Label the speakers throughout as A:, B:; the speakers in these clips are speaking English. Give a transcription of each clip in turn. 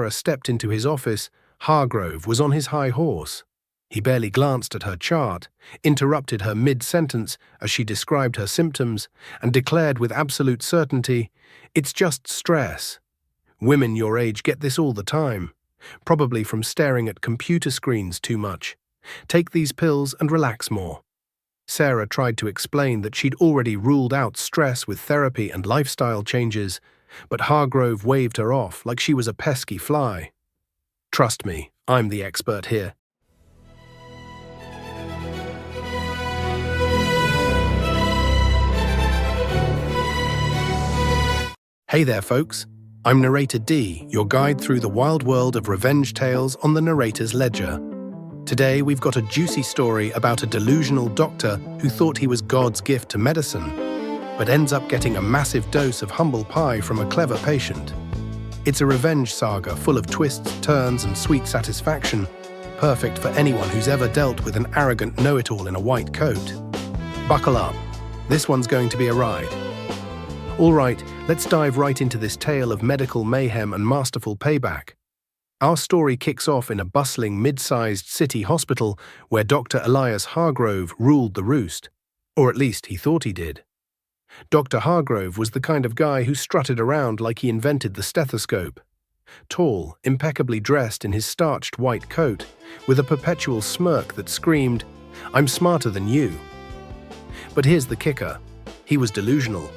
A: Sarah stepped into his office, Hargrove was on his high horse. He barely glanced at her chart, interrupted her mid-sentence as she described her symptoms, and declared with absolute certainty, "It's just stress. Women your age get this all the time, probably from staring at computer screens too much. Take these pills and relax more." Sarah tried to explain that she'd already ruled out stress with therapy and lifestyle changes, but Hargrove waved her off like she was a pesky fly. "Trust me, I'm the expert here." Hey there, folks. I'm Narrator D, your guide through the wild world of revenge tales on the Narrator's Ledger. Today, we've got a juicy story about a delusional doctor who thought he was God's gift to medicine, but ends up getting a massive dose of humble pie from a clever patient. It's a revenge saga full of twists, turns, and sweet satisfaction, perfect for anyone who's ever dealt with an arrogant know-it-all in a white coat. Buckle up. This one's going to be a ride. All right, let's dive right into this tale of medical mayhem and masterful payback. Our story kicks off in a bustling, mid-sized city hospital where Dr. Elias Hargrove ruled the roost, or at least he thought he did. Dr. Hargrove was the kind of guy who strutted around like he invented the stethoscope. Tall, impeccably dressed in his starched white coat, with a perpetual smirk that screamed, "I'm smarter than you." But here's the kicker. He was delusional.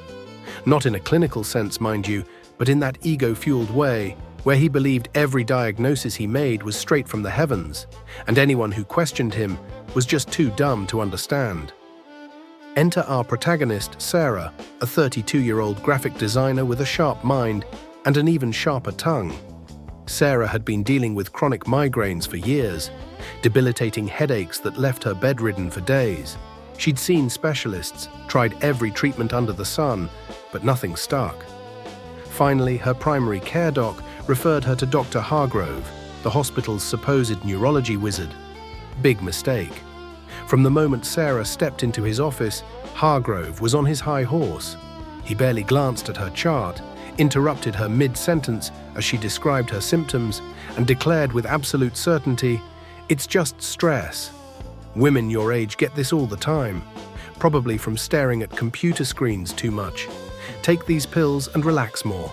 A: Not in a clinical sense, mind you, but in that ego-fueled way, where he believed every diagnosis he made was straight from the heavens, and anyone who questioned him was just too dumb to understand. Enter our protagonist, Sarah, a 32-year-old graphic designer with a sharp mind and an even sharper tongue. Sarah had been dealing with chronic migraines for years, debilitating headaches that left her bedridden for days. She'd seen specialists, tried every treatment under the sun, but nothing stuck. Finally, her primary care doc referred her to Dr. Hargrove, the hospital's supposed neurology wizard. Big mistake. From the moment Sarah stepped into his office, Hargrove was on his high horse. He barely glanced at her chart, interrupted her mid-sentence as she described her symptoms, and declared with absolute certainty, "It's just stress. Women your age get this all the time, probably from staring at computer screens too much. Take these pills and relax more."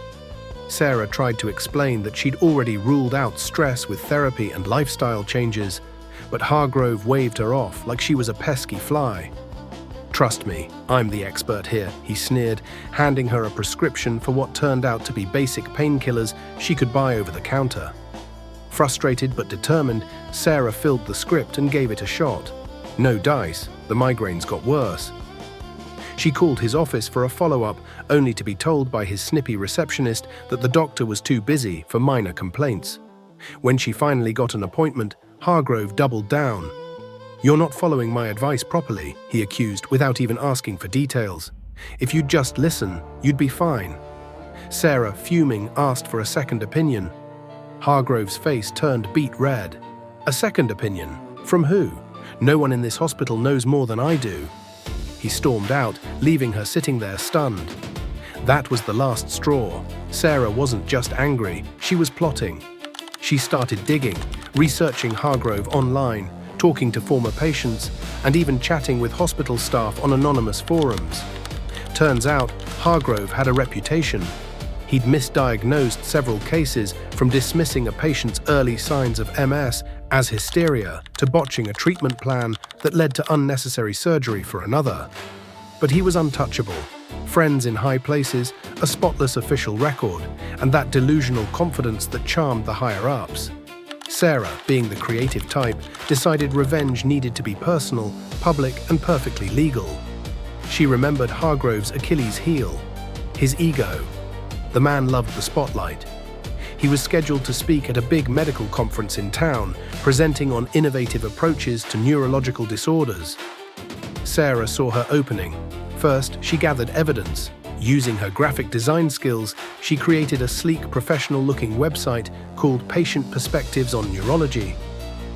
A: Sarah tried to explain that she'd already ruled out stress with therapy and lifestyle changes, but Hargrove waved her off like she was a pesky fly. "Trust me, I'm the expert here," he sneered, handing her a prescription for what turned out to be basic painkillers she could buy over the counter. Frustrated but determined, Sarah filled the script and gave it a shot. No dice, the migraines got worse. She called his office for a follow-up, only to be told by his snippy receptionist that the doctor was too busy for minor complaints. When she finally got an appointment, Hargrove doubled down. "You're not following my advice properly," he accused without even asking for details. "If you'd just listen, you'd be fine." Sarah, fuming, asked for a second opinion. Hargrove's face turned beet red. "A second opinion? From who? No one in this hospital knows more than I do." He stormed out, leaving her sitting there stunned. That was the last straw. Sarah wasn't just angry, she was plotting. She started digging, researching Hargrove online, talking to former patients, and even chatting with hospital staff on anonymous forums. Turns out, Hargrove had a reputation. He'd misdiagnosed several cases, from dismissing a patient's early signs of MS as hysteria to botching a treatment plan that led to unnecessary surgery for another. But he was untouchable. Friends in high places, a spotless official record, and that delusional confidence that charmed the higher-ups. Sarah, being the creative type, decided revenge needed to be personal, public, and perfectly legal. She remembered Hargrove's Achilles heel, his ego. The man loved the spotlight. He was scheduled to speak at a big medical conference in town, presenting on innovative approaches to neurological disorders. Sarah saw her opening. First, she gathered evidence. Using her graphic design skills, she created a sleek, professional-looking website called Patient Perspectives on Neurology.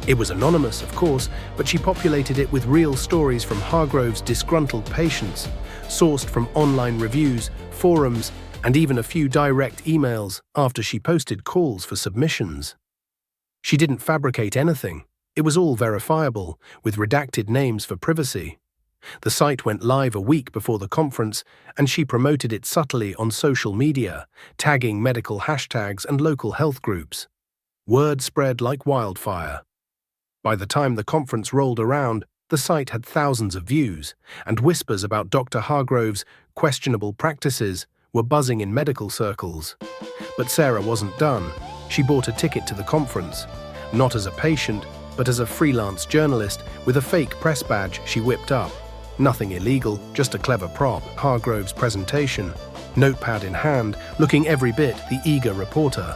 A: It was anonymous, of course, but she populated it with real stories from Hargrove's disgruntled patients, sourced from online reviews, forums, and even a few direct emails after she posted calls for submissions. She didn't fabricate anything. It was all verifiable, with redacted names for privacy. The site went live a week before the conference, and she promoted it subtly on social media, tagging medical hashtags and local health groups. Word spread like wildfire. By the time the conference rolled around, the site had thousands of views, and whispers about Dr. Hargrove's questionable practices were buzzing in medical circles. But Sarah wasn't done. She bought a ticket to the conference, not as a patient, but as a freelance journalist with a fake press badge she whipped up. Nothing illegal, just a clever prop. Hargrove's presentation, notepad in hand, looking every bit the eager reporter.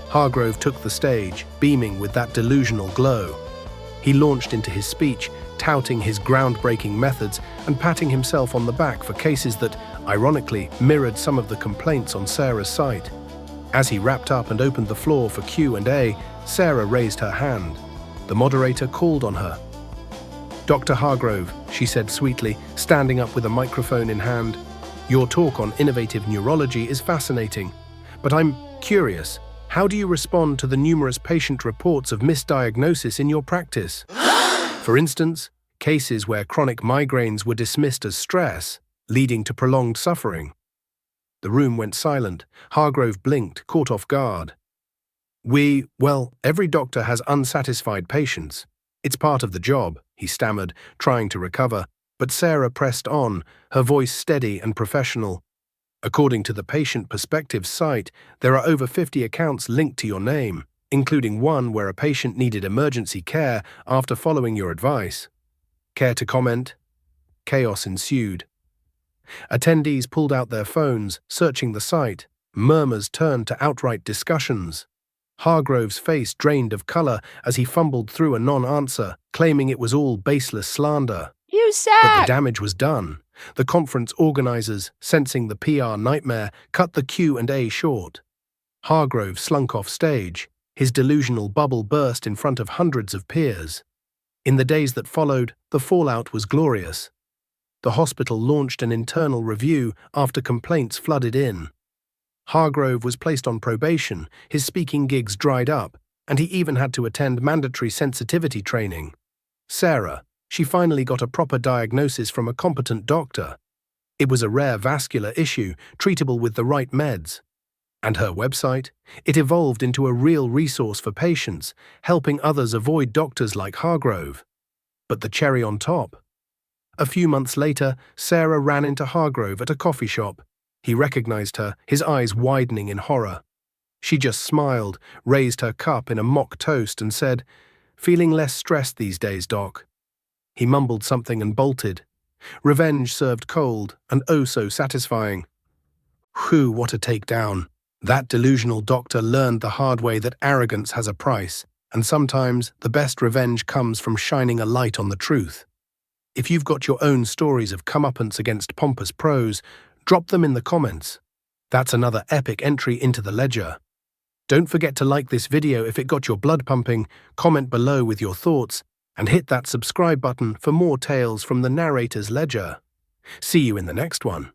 A: Hargrove took the stage, beaming with that delusional glow. He launched into his speech, touting his groundbreaking methods and patting himself on the back for cases that, ironically, mirrored some of the complaints on Sarah's site. As he wrapped up and opened the floor for Q&A, Sarah raised her hand. The moderator called on her. "Dr. Hargrove," she said sweetly, standing up with a microphone in hand, "your talk on innovative neurology is fascinating, but I'm curious, how do you respond to the numerous patient reports of misdiagnosis in your practice? For instance, cases where chronic migraines were dismissed as stress, leading to prolonged suffering." The room went silent. Hargrove blinked, caught off guard. Well, every doctor has unsatisfied patients. It's part of the job," he stammered, trying to recover, but Sarah pressed on, her voice steady and professional. "According to the Patient Perspective site, there are over 50 accounts linked to your name, including one where a patient needed emergency care after following your advice. Care to comment?" Chaos ensued. Attendees pulled out their phones, searching the site. Murmurs turned to outright discussions. Hargrove's face drained of color as he fumbled through a non-answer, claiming it was all baseless slander.
B: "You suck!"
A: But the damage was done. The conference organizers, sensing the PR nightmare, cut the Q&A short. Hargrove slunk off stage. His delusional bubble burst in front of hundreds of peers. In the days that followed, the fallout was glorious. The hospital launched an internal review after complaints flooded in. Hargrove was placed on probation, his speaking gigs dried up, and he even had to attend mandatory sensitivity training. Sarah, she finally got a proper diagnosis from a competent doctor. It was a rare vascular issue, treatable with the right meds. And her website? It evolved into a real resource for patients, helping others avoid doctors like Hargrove. But the cherry on top? A few months later, Sarah ran into Hargrove at a coffee shop. He recognized her, his eyes widening in horror. She just smiled, raised her cup in a mock toast and said, "Feeling less stressed these days, Doc." He mumbled something and bolted. Revenge served cold and oh so satisfying. Whew, what a takedown. That delusional doctor learned the hard way that arrogance has a price, and sometimes the best revenge comes from shining a light on the truth. If you've got your own stories of comeuppance against pompous pros, drop them in the comments. That's another epic entry into the ledger. Don't forget to like this video if it got your blood pumping, comment below with your thoughts, and hit that subscribe button for more tales from the narrator's ledger. See you in the next one.